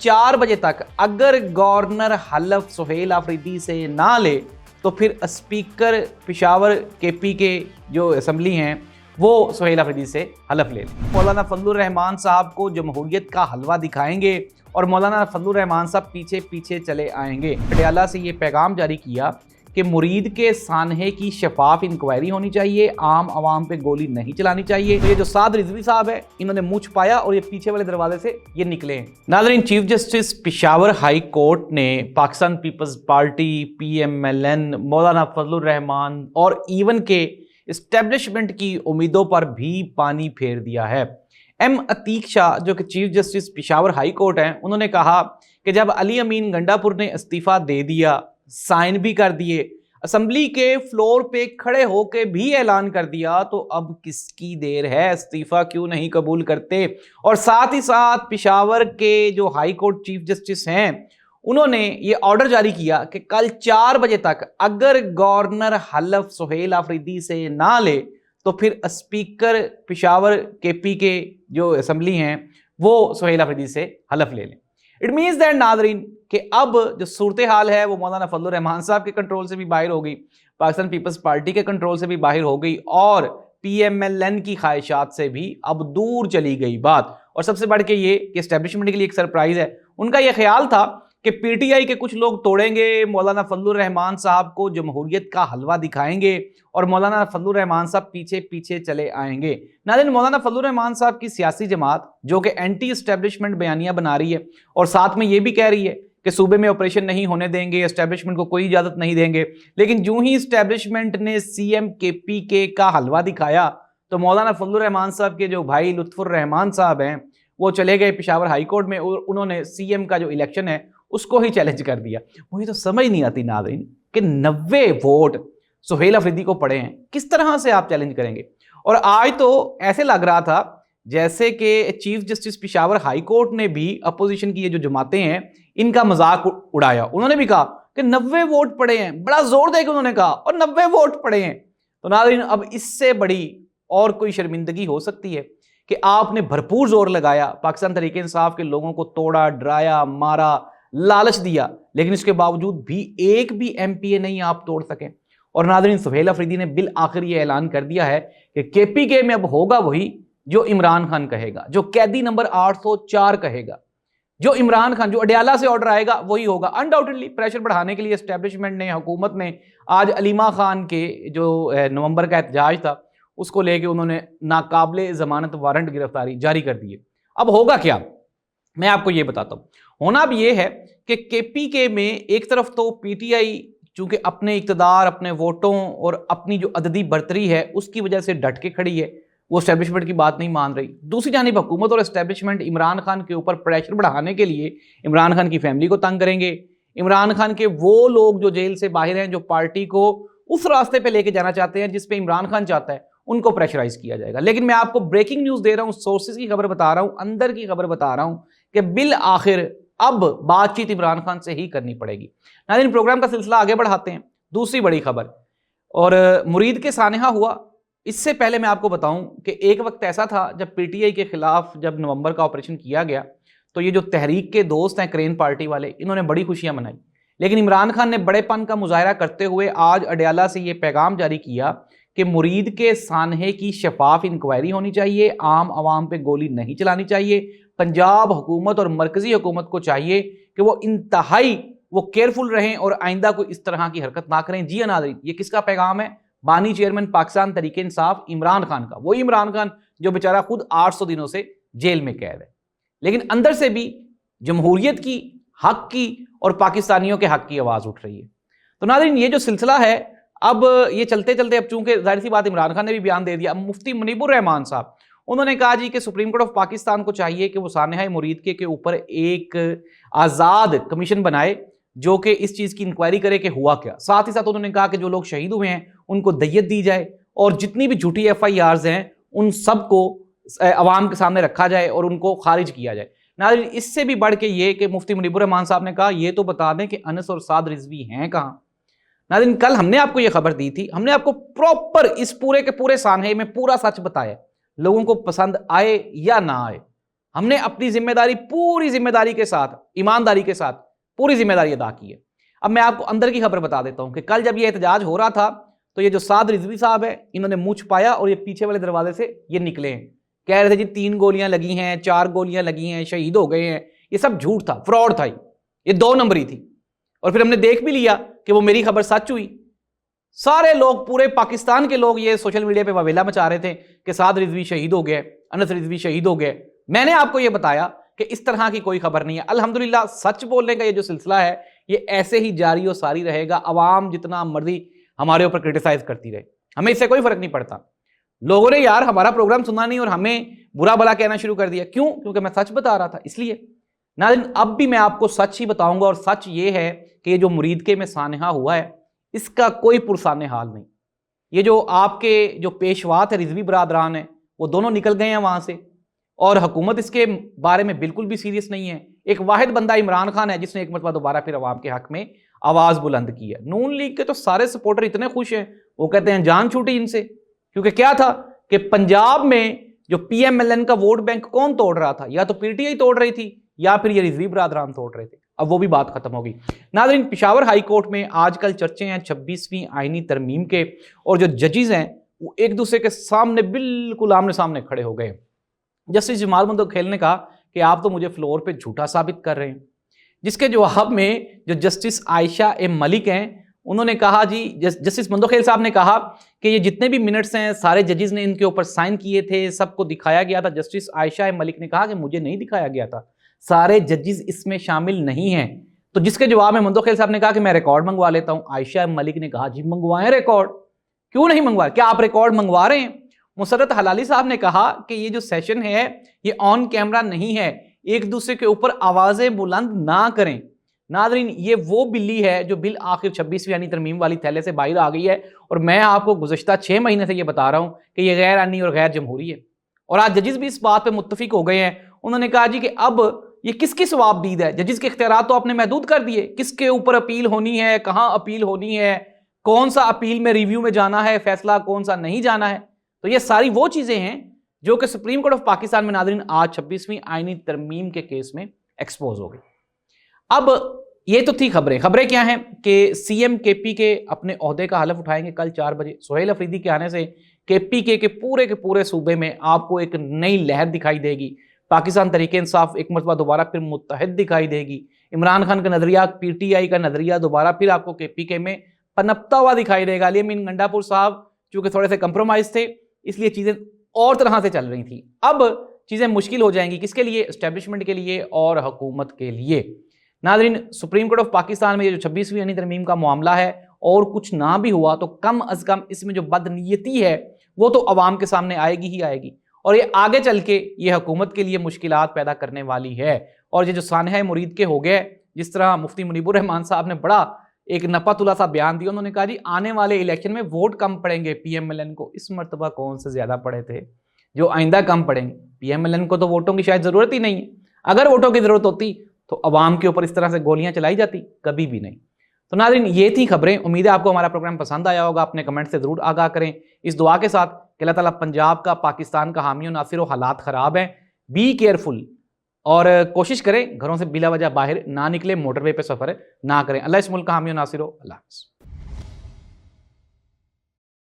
4 बजे तक अगर गवर्नर हलफ सुहेल अफरीदी से ना ले तो फिर स्पीकर पेशावर केपी के जो असम्बली हैं वो सुहेल अफरीदी से हलफ ले लें। मौलाना फजलुर रहमान साहब को जमहूरियत का हलवा दिखाएंगे और मौलाना फजलुर रहमान साहब पीछे पीछे चले आएंगे। पटियाला से ये पैगाम जारी किया कि मुरीद के सानहे की शफाफ इंक्वायरी होनी चाहिए, आम आवाम पे गोली नहीं चलानी चाहिए। तो ये जो साद रिजवी साहब है इन्होंने मुँह छुपाया और ये पीछे वाले दरवाजे से ये निकले हैं। नाज़रीन, chief justice Peshawar high court ने पाकिस्तान पीपल्स पार्टी, PMLN, मौलाना फजलुर रहमान और इवन के इस्टेब्लिशमेंट की उम्मीदों पर भी पानी फेर दिया है। अतीक शाह जो कि chief justice Peshawar high court हैं, उन्होंने कहा कि जब अली अमीन गंडापुर ने इस्तीफ़ा दे दिया, साइन भी कर दिए, असेंबली के फ्लोर पे खड़े होके भी ऐलान कर दिया, तो अब किसकी देर है, इस्तीफा क्यों नहीं कबूल करते। और साथ ही साथ पेशावर के जो हाई कोर्ट चीफ जस्टिस हैं उन्होंने ये ऑर्डर जारी किया कि कल 4 बजे तक अगर गवर्नर हलफ सुहेल अफरीदी से ना ले तो फिर स्पीकर पेशावर KP के जो असेंबली हैं वो सुहेल अफरीदी से हलफ ले लें। इट मीन्स दैट नाज़रीन कि अब जो सूरत हाल है वो मौलाना फजलुर रहमान साहब के कंट्रोल से भी बाहर हो गई, पाकिस्तान पीपल्स पार्टी के कंट्रोल से भी बाहर हो गई और PMLN की ख्वाहिशात से भी अब दूर चली गई बात। और सबसे बढ़ के ये कि एस्टेब्लिशमेंट के लिए एक सरप्राइज है, उनका ये ख्याल था कि PTI के कुछ लोग तोड़ेंगे, मौलाना फजलुर रहमान साहब को जमहूरियत का हलवा दिखाएंगे और मौलाना फजलुर रहमान साहब पीछे पीछे चले आएंगे। नाज़रीन, मौलाना फजलुर रहमान साहब की सियासी जमात जो कि एंटी एस्टेब्लिशमेंट बयानियां बना रही है और साथ में ये भी कह रही है कि सूबे में ऑपरेशन नहीं होने देंगे, एस्टेब्लिशमेंट को कोई इजाज़त नहीं देंगे, लेकिन जो ही एस्टेब्लिशमेंट ने CM KP के का हलवा दिखाया तो मौलाना फजलुर रहमान साहब के जो भाई लुत्फुर रहमान साहब हैं वो चले गए पेशावर हाई कोर्ट में और उन्होंने CM का जो इलेक्शन है उसको ही चैलेंज कर दिया। मुझे तो समझ नहीं आती नाज़रीन कि 90 वोट सुहेल अफरीदी को पड़े हैं, किस तरह से आप चैलेंज करेंगे। और आज तो ऐसे लग रहा था जैसे कि chief justice Peshawar high court ने भी अपोजिशन की ये जो जमातें हैं इनका मजाक उड़ाया। उन्होंने भी कहा कि 90 वोट पड़े हैं, बड़ा जोर देकर उन्होंने कहा, और 90 वोट पड़े हैं। तो नाज़रीन, अब इससे बड़ी और कोई शर्मिंदगी हो सकती है कि आपने भरपूर जोर लगाया, पाकिस्तान तहरीक इंसाफ के लोगों को तोड़ा, डराया, मारा, लालच दिया, लेकिन इसके बावजूद भी एक भी MPA नहीं आप तोड़ सके। और नाज़रीन, सुहेल अफरीदी ने बिल आखिर ये ऐलान कर दिया है कि KPK में अब होगा वही जो इमरान खान कहेगा, जो कैदी नंबर 804 कहेगा, जो इमरान खान, जो अडियाला से ऑर्डर आएगा वही होगा। अनडाउटेडली प्रेशर बढ़ाने के लिए एस्टेब्लिशमेंट ने, हुकूमत ने आज अलीमा खान के जो नवंबर का एहतजाज था उसको लेके उन्होंने नाकाबिले जमानत वारंट गिरफ्तारी जारी कर दी है। अब होगा क्या, मैं आपको ये बताता हूँ। होना भी ये है कि KPK में एक तरफ तो PTI चूंकि अपने इक़्तिदार, अपने वोटों और अपनी जो अददी बर्तरी है उसकी वजह से डट के खड़ी है, वो एस्टेब्लिशमेंट की बात नहीं मान रही। दूसरी जानिब हुकूमत और एस्टेब्लिशमेंट इमरान खान के ऊपर प्रेशर बढ़ाने के लिए इमरान खान की फैमिली को तंग करेंगे, इमरान खान के वो लोग जो जेल से बाहर हैं, जो पार्टी को उस रास्ते पे लेके जाना चाहते हैं जिस पे इमरान खान चाहता है, उनको प्रेशराइज किया जाएगा। लेकिन मैं आपको ब्रेकिंग न्यूज़ दे रहा हूँ, सोर्सेज की खबर बता रहा हूँ, अंदर की खबर बता रहा हूँ कि बिल आखिर अब बातचीत इमरान खान से ही करनी पड़ेगी। नाज़रीन, प्रोग्राम का सिलसिला आगे बढ़ाते हैं। दूसरी बड़ी खबर, और मुरीद के सानहा हुआ। इससे पहले मैं आपको बताऊं कि एक वक्त ऐसा था जब PTI के खिलाफ जब नवंबर का ऑपरेशन किया गया तो ये जो तहरीक के दोस्त हैं क्रेन पार्टी वाले, इन्होंने बड़ी खुशियां मनाई, लेकिन इमरान खान ने बड़ेपन का मुजाहरा करते हुए आज अडियाला से ये पैगाम जारी किया कि मुरीद के सानहे की शफाफ इंक्वायरी होनी चाहिए, आम आवाम पे गोली नहीं चलानी चाहिए। पंजाब हुकूमत और मरकजी हुकूमत को चाहिए कि वो इंतहाई केयरफुल रहें और आइंदा कोई इस तरह की हरकत ना करें। जी नाज़रीन, ये किसका पैगाम है? बानी चेयरमैन पाकिस्तान तहरीक इंसाफ इमरान खान का, वही इमरान खान जो बेचारा खुद 800 दिनों से जेल में कैद है, लेकिन अंदर से भी जमहूरियत की, हक की और पाकिस्तानियों के हक की आवाज़ उठ रही है। तो नाज़रीन, ये जो सिलसिला है अब ये चलते चलते, अब चूंकि जाहिर सी बात इमरान खान ने भी बयान दे दिया, मुफ्ती मुनीबुर रहमान साहब उन्होंने कहा जी कि सुप्रीम कोर्ट ऑफ पाकिस्तान को चाहिए कि वो सानहा मुरीद के ऊपर एक आज़ाद कमीशन बनाए जो कि इस चीज़ की इंक्वायरी करे कि हुआ क्या। साथ ही साथ उन्होंने कहा कि जो लोग शहीद हुए हैं उनको दय्यत दी जाए और जितनी भी झूठी FIRs हैं उन सबको अवाम के सामने रखा जाए और उनको खारिज किया जाए। नाज़रीन, इससे भी बढ़ के ये कि मुफ्ती मुनीबुर रहमान साहब ने कहा ये तो बता दें कि अनस और साद रिजवी हैं कहाँ। नाज़रीन, कल हमने आपको ये खबर दी थी, हमने आपको प्रॉपर इस पूरे के पूरे सानहे में पूरा सच बताया, लोगों को पसंद आए या ना आए। ہم نے اپنی ذمہ داری پوری ذمہ داری کے ساتھ، ایمانداری کے ساتھ پوری ذمہ داری ادا کی ہے۔ اب میں آپ کو اندر کی خبر بتا دیتا ہوں کہ کل جب یہ احتجاج ہو رہا تھا تو یہ جو سعد رضوی صاحب ہے، انہوں نے منہ چھپایا اور یہ پیچھے والے دروازے سے یہ نکلے ہیں، کہہ رہے تھے جی 3 گولیاں لگی ہیں، 4 گولیاں لگی ہیں، شہید ہو گئے ہیں۔ یہ سب جھوٹ تھا، فراڈ تھا، یہ 2 نمبری تھی۔ اور پھر ہم نے دیکھ بھی لیا کہ وہ میری خبر سچ ہوئی۔ سارے لوگ، پورے پاکستان کے لوگ یہ سوشل میڈیا پہ واویلا مچا رہے تھے کہ سعد رضوی شہید ہو گئے، انس رضوی شہید ہو گئے۔ میں نے آپ کو یہ بتایا کہ اس طرح کی کوئی خبر نہیں ہے۔ الحمدللہ سچ بولنے کا یہ جو سلسلہ ہے یہ ایسے ہی جاری و ساری رہے گا۔ عوام جتنا مرضی ہمارے اوپر کرٹیسائز کرتی رہے، ہمیں اس سے کوئی فرق نہیں پڑتا۔ لوگوں نے یار ہمارا پروگرام سنا نہیں اور ہمیں برا بلا کہنا شروع کر دیا، کیوں؟ کیونکہ میں سچ بتا رہا تھا، اس لیے۔ ناظرین اب بھی میں آپ کو سچ ہی بتاؤں گا، اور سچ یہ ہے کہ یہ جو مریدکے میں سانحہ ہوا ہے اس کا کوئی پرسان حال نہیں۔ یہ جو آپ کے جو پیشوا تھے، رضوی برادران ہیں، وہ دونوں نکل گئے ہیں وہاں سے، اور حکومت اس کے بارے میں بالکل بھی سیریس نہیں ہے۔ ایک واحد بندہ عمران خان ہے جس نے ایک مرتبہ دوبارہ پھر عوام کے حق میں آواز بلند کی ہے۔ نون لیگ کے تو سارے سپورٹر اتنے خوش ہیں، وہ کہتے ہیں جان چھوٹی ان سے، کیونکہ کیا تھا کہ پنجاب میں جو پی ایم ایل این کا ووٹ بینک کون توڑ رہا تھا؟ یا تو پی ٹی آئی توڑ رہی تھی یا پھر یہ رضوی برادران توڑ رہے تھے۔ اب وہ بھی بات ختم ہوگی۔ ناظرین پشاور ہائی کورٹ میں آج کل چرچے ہیں 26ویں آئینی ترمیم کے، اور جو ججز ہیں وہ ایک دوسرے کے سامنے بالکل آمنے سامنے کھڑے ہو گئے۔ جسٹس جمال منتخیل نے کہا کہ آپ تو مجھے فلور پہ جھوٹا ثابت کر رہے ہیں، جس کے جواب میں جو جسٹس عائشہ ایم ملک ہیں انہوں نے کہا جی، جسٹس منتخیل صاحب نے کہا کہ یہ جتنے بھی منٹس ہیں سارے ججز نے ان کے اوپر سائن کیے تھے، سب کو دکھایا گیا تھا۔ جسٹس عائشہ ایم ملک نے کہا کہ مجھے نہیں دکھایا گیا تھا، سارے ججز اس میں شامل نہیں ہیں۔ تو جس کے جواب میں منتخیل صاحب نے کہا کہ میں ریکارڈ منگوا لیتا ہوں۔ عائشہ ایم ملک نے کہا جی منگوائیں ریکارڈ، کیوں نہیں منگوا؟ کیا آپ ریکارڈ منگوا رہے ہیں؟ مسرت حلالی صاحب نے کہا کہ یہ جو سیشن ہے یہ آن کیمرہ نہیں ہے، ایک دوسرے کے اوپر آوازیں بلند نہ کریں۔ ناظرین یہ وہ بلی ہے جو بالآخر 26ویں آئینی ترمیم والی تھیلے سے باہر آ گئی ہے، اور میں آپ کو گزشتہ 6 مہینے سے یہ بتا رہا ہوں کہ یہ غیر آئینی اور غیر جمہوری ہے، اور آج ججز بھی اس بات پہ متفق ہو گئے ہیں۔ انہوں نے کہا جی کہ اب یہ کس کی ثواب دید ہے؟ ججز کے اختیارات تو آپ نے محدود کر دیے، کس کے اوپر اپیل ہونی ہے، کہاں اپیل ہونی ہے، کون سا اپیل میں ریویو میں جانا ہے، فیصلہ کون سا نہیں جانا ہے۔ تو یہ ساری وہ چیزیں ہیں جو کہ سپریم کورٹ آف پاکستان میں ناظرین آج 26ویں آئینی ترمیم کے کیس میں ایکسپوز ہو گئی۔ اب یہ تو تھی خبریں کیا ہیں کہ سی ایم کے پی کے اپنے عہدے کا حلف اٹھائیں گے کل 4 بجے۔ سہیل افریدی کے آنے سے کے پی کے پورے صوبے میں آپ کو ایک نئی لہر دکھائی دے گی۔ پاکستان تحریک انصاف ایک مرتبہ دوبارہ پھر متحد دکھائی دے گی۔ عمران خان کا نظریہ، پی ٹی آئی کا نظریہ دوبارہ پھر آپ کو کے پی کے میں پنپتا ہوا دکھائی دے گا۔ علی امین گنڈا پور صاحب چونکہ تھوڑے سے کمپرومائز تھے اس لیے چیزیں اور طرح سے چل رہی تھیں، اب چیزیں مشکل ہو جائیں گی، کس کے لیے؟ اسٹیبلشمنٹ کے لیے اور حکومت کے لیے۔ ناظرین سپریم کورٹ آف پاکستان میں یہ جو 26ویں آئینی ترمیم کا معاملہ ہے، اور کچھ نہ بھی ہوا تو کم از کم اس میں جو بدنیتی ہے وہ تو عوام کے سامنے آئے گی ہی آئے گی، اور یہ آگے چل کے یہ حکومت کے لیے مشکلات پیدا کرنے والی ہے۔ اور یہ جو سانحہ مرید کے ہو گئے، جس طرح مفتی منیب الرحمان صاحب نے بڑا ایک نپا تلا سا بیان دیا، انہوں نے کہا جی آنے والے الیکشن میں ووٹ کم پڑیں گے پی ایم ایل این کو۔ اس مرتبہ کون سے زیادہ پڑے تھے جو آئندہ کم پڑیں گے؟ پی ایم ایل این کو تو ووٹوں کی شاید ضرورت ہی نہیں ہے، اگر ووٹوں کی ضرورت ہوتی تو عوام کے اوپر اس طرح سے گولیاں چلائی جاتی؟ کبھی بھی نہیں۔ تو ناظرین یہ تھی خبریں، امید ہے آپ کو ہمارا پروگرام پسند آیا ہوگا، اپنے کمنٹ سے ضرور آگاہ کریں، اس دعا کے ساتھ کہ اللہ تعالیٰ پنجاب کا، پاکستان کا حامی و ناصر ہو۔ حالات خراب ہیں، بی کیئرفل، اور کوشش کریں گھروں سے بلا وجہ باہر نہ نکلیں، موٹر وے پہ سفر نہ کریں۔ اللہ اس ملک کا حامی و ناصر ہو۔ اللہ حافظ۔